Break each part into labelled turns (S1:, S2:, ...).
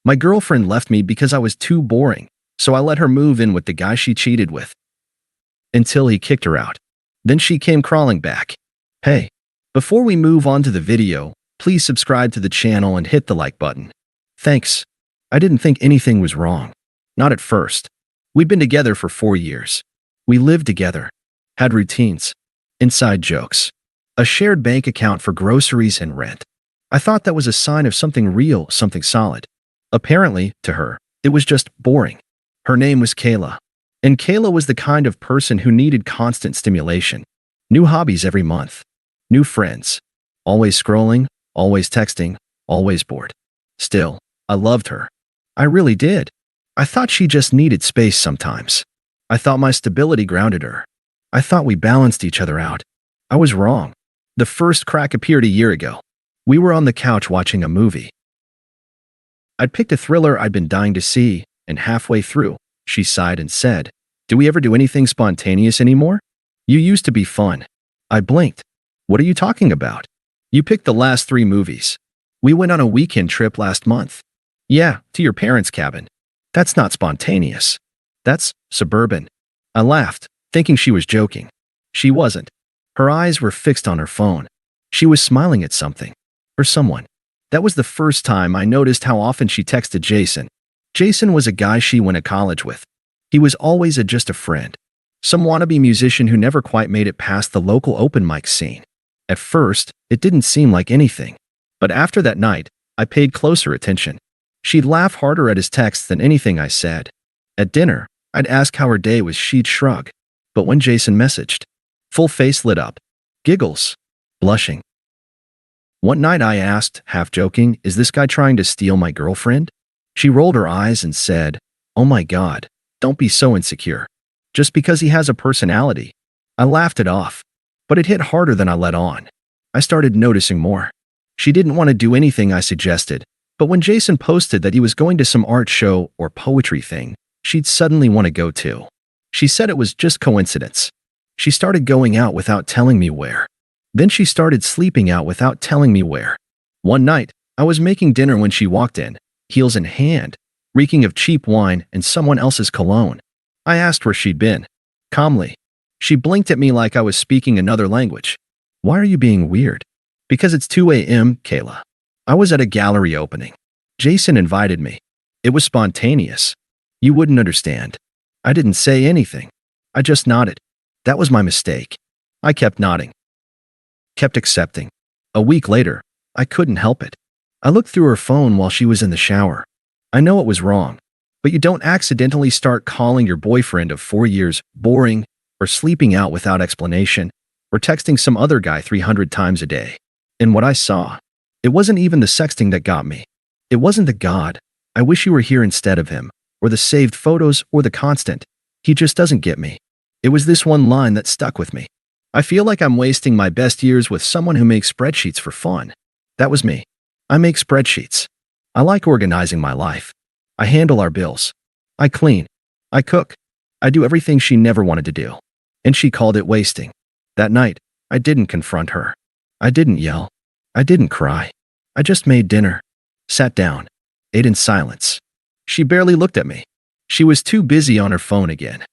S1: My girlfriend left me because I was too boring, so I let her move in with the guy she cheated with. Until he kicked her out. Then she came crawling back. Hey, before we move on to the video, please subscribe to the channel and hit the like button. Thanks. I didn't think anything was wrong. Not at first. We'd been together for 4 years. We lived together. Had routines. Inside jokes. A shared bank account for groceries and rent. I thought that was a sign of something real, something solid. Apparently, to her, it was just boring. Her name was Kayla. And Kayla was the kind of person who needed constant stimulation. New hobbies every month. New friends. Always scrolling, always texting, always bored. Still, I loved her. I really did. I thought she just needed space sometimes. I thought my stability grounded her. I thought we balanced each other out. I was wrong. The first crack appeared a year ago. We were on the couch watching a movie. I'd picked a thriller I'd been dying to see, and halfway through, she sighed and said, "Do we ever do anything spontaneous anymore? You used to be fun." I blinked. "What are you talking about?" "You picked the last 3 movies. We went on a weekend trip last month." "Yeah, to your parents' cabin." "That's not spontaneous. That's suburban." I laughed, thinking she was joking. She wasn't. Her eyes were fixed on her phone. She was smiling at something. Or someone. That was the first time I noticed how often she texted Jason. Jason was a guy she went to college with. He was always just a friend. Some wannabe musician who never quite made it past the local open mic scene. At first, it didn't seem like anything. But after that night, I paid closer attention. She'd laugh harder at his texts than anything I said. At dinner, I'd ask how her day was, she'd shrug. But when Jason messaged, full face lit up. Giggles. Blushing. One night I asked, half joking, "Is this guy trying to steal my girlfriend?" She rolled her eyes and said, "Oh my God, don't be so insecure. Just because he has a personality." I laughed it off, but it hit harder than I let on. I started noticing more. She didn't want to do anything I suggested, but when Jason posted that he was going to some art show or poetry thing, she'd suddenly want to go too. She said it was just coincidence. She started going out without telling me where. Then she started sleeping out without telling me where. One night, I was making dinner when she walked in, heels in hand, reeking of cheap wine and someone else's cologne. I asked where she'd been. Calmly. She blinked at me like I was speaking another language. "Why are you being weird?" "Because it's 2 a.m., Kayla. I was at a gallery opening. Jason invited me. It was spontaneous. You wouldn't understand." I didn't say anything. I just nodded. That was my mistake. I kept nodding. Kept accepting. A week later, I couldn't help it. I looked through her phone while she was in the shower. I know it was wrong, but you don't accidentally start calling your boyfriend of 4 years boring, or sleeping out without explanation, or texting some other guy 300 times a day. And what I saw, it wasn't even the sexting that got me. It wasn't the "God, I wish you were here" instead of him, or the saved photos, or the constant, "He just doesn't get me." It was this one line that stuck with me. "I feel like I'm wasting my best years with someone who makes spreadsheets for fun." That was me. I make spreadsheets. I like organizing my life. I handle our bills. I clean. I cook. I do everything she never wanted to do. And she called it wasting. That night, I didn't confront her. I didn't yell. I didn't cry. I just made dinner. Sat down. Ate in silence. She barely looked at me. She was too busy on her phone again.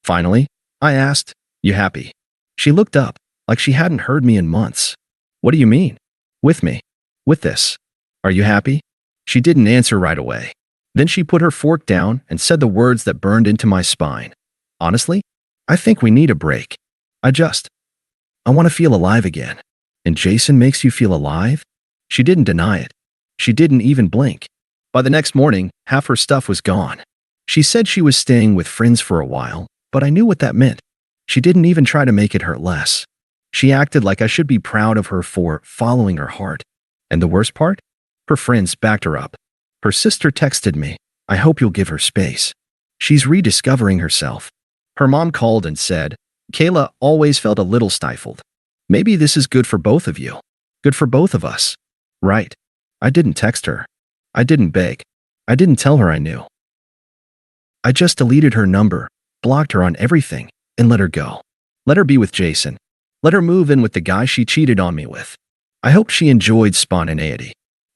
S1: Finally, I asked, "You happy?" She looked up, like she hadn't heard me in months. "What do you mean?" "With me. With this. Are you happy?" She didn't answer right away. Then she put her fork down and said the words that burned into my spine. "Honestly, I think we need a break. I want to feel alive again." "And Jason makes you feel alive?" She didn't deny it. She didn't even blink. By the next morning, half her stuff was gone. She said she was staying with friends for a while, but I knew what that meant. She didn't even try to make it hurt less. She acted like I should be proud of her for following her heart. And the worst part? Her friends backed her up. Her sister texted me, "I hope you'll give her space. She's rediscovering herself." Her mom called and said, "Kayla always felt a little stifled. Maybe this is good for both of you. Good for both of us." Right. I didn't text her. I didn't beg. I didn't tell her I knew. I just deleted her number, blocked her on everything, and let her go. Let her be with Jason. Let her move in with the guy she cheated on me with. I hope she enjoyed spontaneity.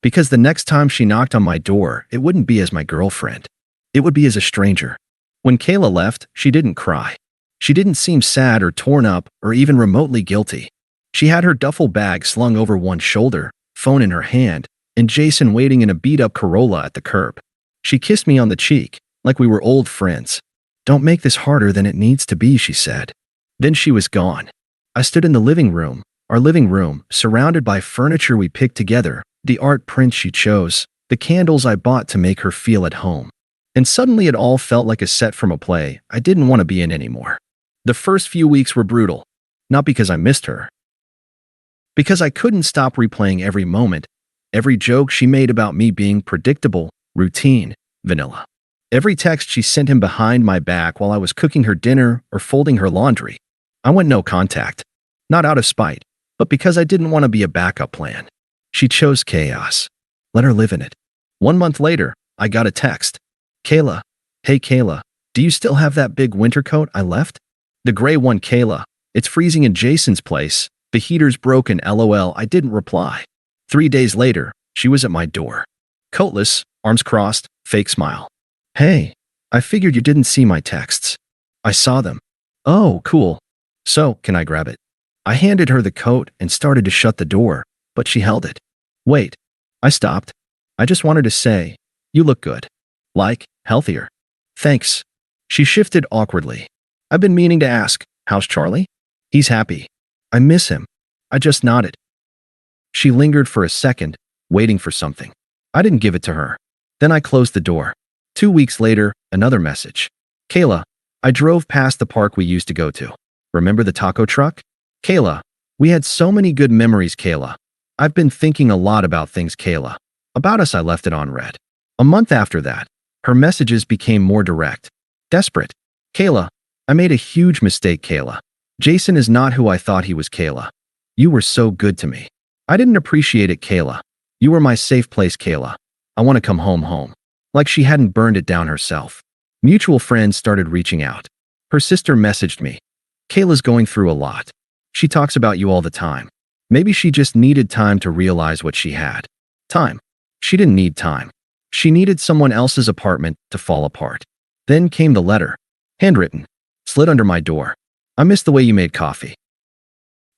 S1: Because the next time she knocked on my door, it wouldn't be as my girlfriend. It would be as a stranger. When Kayla left, she didn't cry. She didn't seem sad or torn up or even remotely guilty. She had her duffel bag slung over one shoulder, phone in her hand, and Jason waiting in a beat-up Corolla at the curb. She kissed me on the cheek, like we were old friends. "Don't make this harder than it needs to be," she said. Then she was gone. I stood in the living room, our living room, surrounded by furniture we picked together, the art prints she chose, the candles I bought to make her feel at home. And suddenly it all felt like a set from a play I didn't want to be in anymore. The first few weeks were brutal, not because I missed her, because I couldn't stop replaying every moment, every joke she made about me being predictable, routine, vanilla. Every text she sent him behind my back while I was cooking her dinner or folding her laundry. I went no contact, not out of spite, but because I didn't want to be a backup plan. She chose chaos. Let her live in it. 1 month later, I got a text. "Kayla, hey Kayla, do you still have that big winter coat I left?" The gray one. "Kayla, it's freezing in Jason's place. The heater's broken, LOL." I didn't reply. 3 days later, she was at my door. Coatless, arms crossed, fake smile. "Hey, I figured you didn't see my texts." "I saw them." "Oh, cool. So, can I grab it?" I handed her the coat and started to shut the door, but she held it. "Wait." I stopped. "I just wanted to say, you look good. Like, healthier." "Thanks." She shifted awkwardly. "I've been meaning to ask, how's Charlie?" "He's happy." "I miss him." I just nodded. She lingered for a second, waiting for something. I didn't give it to her. Then I closed the door. 2 weeks later, another message. "Kayla, I drove past the park we used to go to. Remember the taco truck?" "Kayla, we had so many good memories, Kayla. I've been thinking a lot about things, Kayla." About us, I left it on read. A month after that, her messages became more direct. Desperate. "Kayla, I made a huge mistake, Kayla. Jason is not who I thought he was, Kayla. You were so good to me. I didn't appreciate it, Kayla. You were my safe place, Kayla. I want to come home. Like she hadn't burned it down herself. Mutual friends started reaching out. Her sister messaged me. "Kayla's going through a lot. She talks about you all the time." Maybe she just needed time to realize what she had. Time. She didn't need time. She needed someone else's apartment to fall apart. Then came the letter. Handwritten. Slid under my door. "I miss the way you made coffee.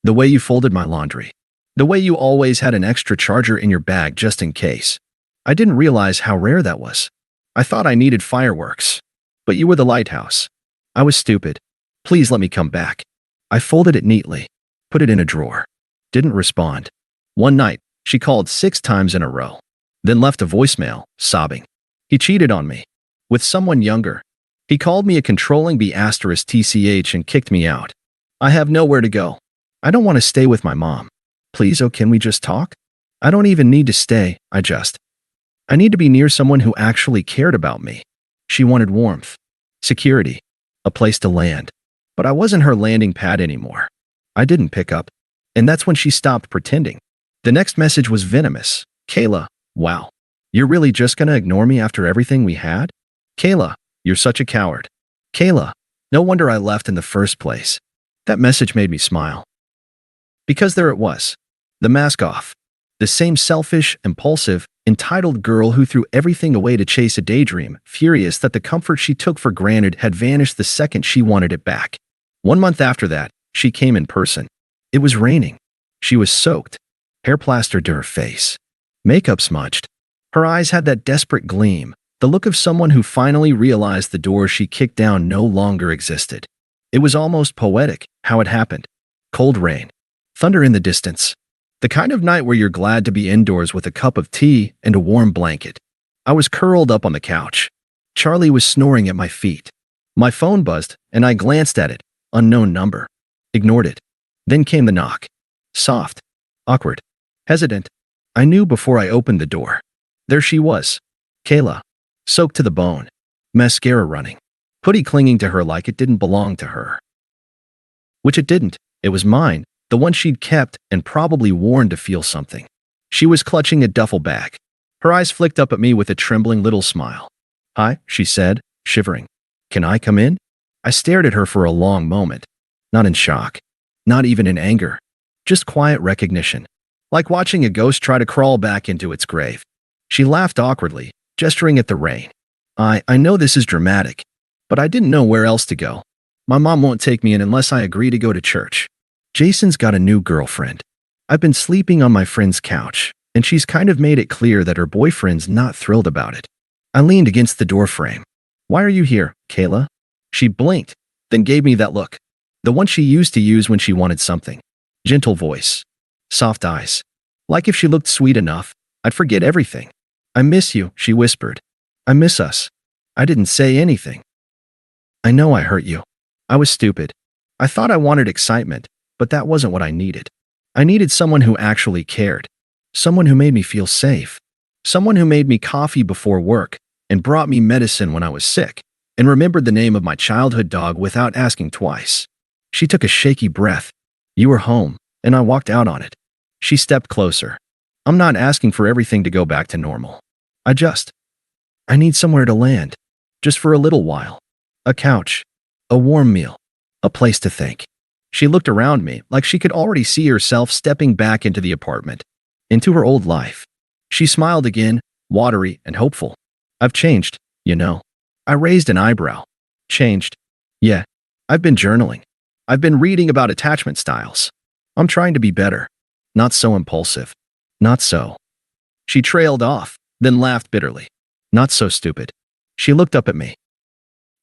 S1: The way you folded my laundry. The way you always had an extra charger in your bag just in case. I didn't realize how rare that was. I thought I needed fireworks. But you were the lighthouse. I was stupid. Please let me come back." I folded it neatly. Put it in a drawer. Didn't respond. One night, she called 6 times in a row. Then left a voicemail, sobbing. He cheated on me. With someone younger. He called me a controlling B***TCH and kicked me out. I have nowhere to go. I don't want to stay with my mom. Please, oh, can we just talk? I don't even need to stay, I need to be near someone who actually cared about me. She wanted warmth, security, a place to land. But I wasn't her landing pad anymore. I didn't pick up. And that's when she stopped pretending. The next message was venomous. "Kayla, wow. You're really just gonna ignore me after everything we had? Kayla, you're such a coward. Kayla, no wonder I left in the first place." That message made me smile. Because there it was. The mask off. The same selfish, impulsive, entitled girl who threw everything away to chase a daydream, furious that the comfort she took for granted had vanished the second she wanted it back. 1 month after that, she came in person. It was raining. She was soaked. Hair plastered to her face. Makeup smudged. Her eyes had that desperate gleam, the look of someone who finally realized the door she kicked down no longer existed. It was almost poetic, how it happened. Cold rain. Thunder in the distance. The kind of night where you're glad to be indoors with a cup of tea and a warm blanket. I was curled up on the couch. Charlie was snoring at my feet. My phone buzzed, and I glanced at it. Unknown number. Ignored it. Then came the knock. Soft. Awkward. Hesitant. I knew before I opened the door. There she was. Kayla. Soaked to the bone. Mascara running. Hoodie clinging to her like it didn't belong to her. Which it didn't. It was mine. The one she'd kept and probably worn to feel something. She was clutching a duffel bag. Her eyes flicked up at me with a trembling little smile. "Hi," she said, shivering. "Can I come in?" I stared at her for a long moment. Not in shock. Not even in anger. Just quiet recognition. like watching a ghost try to crawl back into its grave. She laughed awkwardly, gesturing at the rain. I know this is dramatic, but I didn't know where else to go. My mom won't take me in unless I agree to go to church. Jason's got a new girlfriend. I've been sleeping on my friend's couch, and she's kind of made it clear that her boyfriend's not thrilled about it. I leaned against the doorframe. Why are you here, Kayla? She blinked, then gave me that look. The one she used to use when she wanted something. Gentle voice. Soft eyes. Like if she looked sweet enough, I'd forget everything. I miss you, she whispered. I miss us. I didn't say anything. I know I hurt you. I was stupid. I thought I wanted excitement, but that wasn't what I needed. I needed someone who actually cared. Someone who made me feel safe. Someone who made me coffee before work and brought me medicine when I was sick and remembered the name of my childhood dog without asking twice. She took a shaky breath. You were home, and I walked out on it. She stepped closer. I'm not asking for everything to go back to normal. I need somewhere to land. Just for a little while. A couch. A warm meal. A place to think. She looked around me like she could already see herself stepping back into the apartment. Into her old life. She smiled again, watery and hopeful. I've changed, you know. I raised an eyebrow. Changed. Yeah. I've been journaling. I've been reading about attachment styles. I'm trying to be better. Not so impulsive. Not so. She trailed off, then laughed bitterly. Not so stupid. She looked up at me.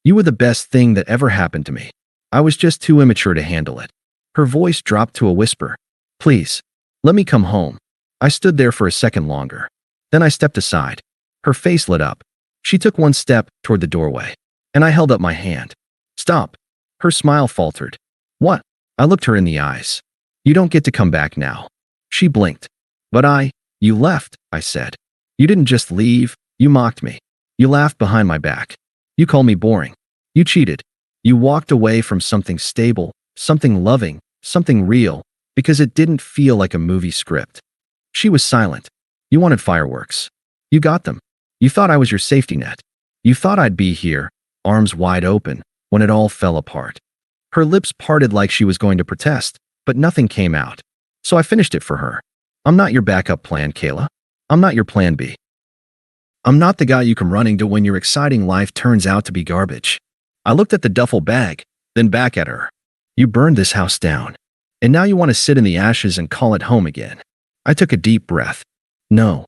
S1: You were the best thing that ever happened to me. I was just too immature to handle it. Her voice dropped to a whisper. Please, let me come home. I stood there for a second longer. Then I stepped aside. Her face lit up. She took one step toward the doorway, and I held up my hand. Stop. Her smile faltered. What? I looked her in the eyes. You don't get to come back now. She blinked. But you left, I said. You didn't just leave, you mocked me. You laughed behind my back. You called me boring. You cheated. You walked away from something stable, something loving, something real, because it didn't feel like a movie script. She was silent. You wanted fireworks. You got them. You thought I was your safety net. You thought I'd be here, arms wide open, when it all fell apart. Her lips parted like she was going to protest, but nothing came out. So I finished it for her. I'm not your backup plan, Kayla. I'm not your plan B. I'm not the guy you come running to when your exciting life turns out to be garbage. I looked at the duffel bag, then back at her. You burned this house down, and now you want to sit in the ashes and call it home again. I took a deep breath. No.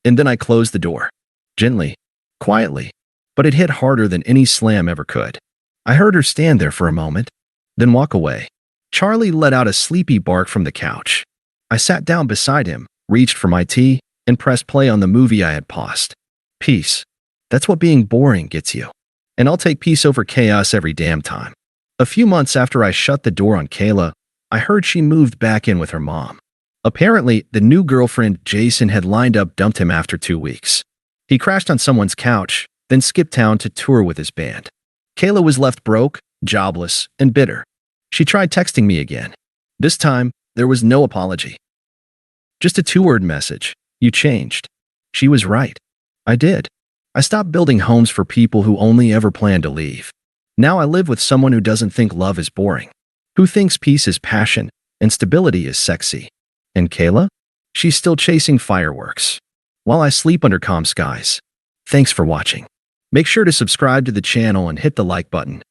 S1: And then I closed the door. Gently, quietly, but it hit harder than any slam ever could. I heard her stand there for a moment, then walk away. Charlie let out a sleepy bark from the couch. I sat down beside him, reached for my tea, and pressed play on the movie I had paused. Peace. That's what being boring gets you. And I'll take peace over chaos every damn time. A few months after I shut the door on Kayla, I heard she moved back in with her mom. Apparently, the new girlfriend Jason had lined up dumped him after 2 weeks. He crashed on someone's couch, then skipped town to tour with his band. Kayla was left broke, jobless, and bitter. She tried texting me again. This time, there was no apology. Just a 2-word message. You changed. She was right. I did. I stopped building homes for people who only ever plan to leave. Now I live with someone who doesn't think love is boring, who thinks peace is passion and stability is sexy. And Kayla? She's still chasing fireworks while I sleep under calm skies. Thanks for watching. Make sure to subscribe to the channel and hit the like button.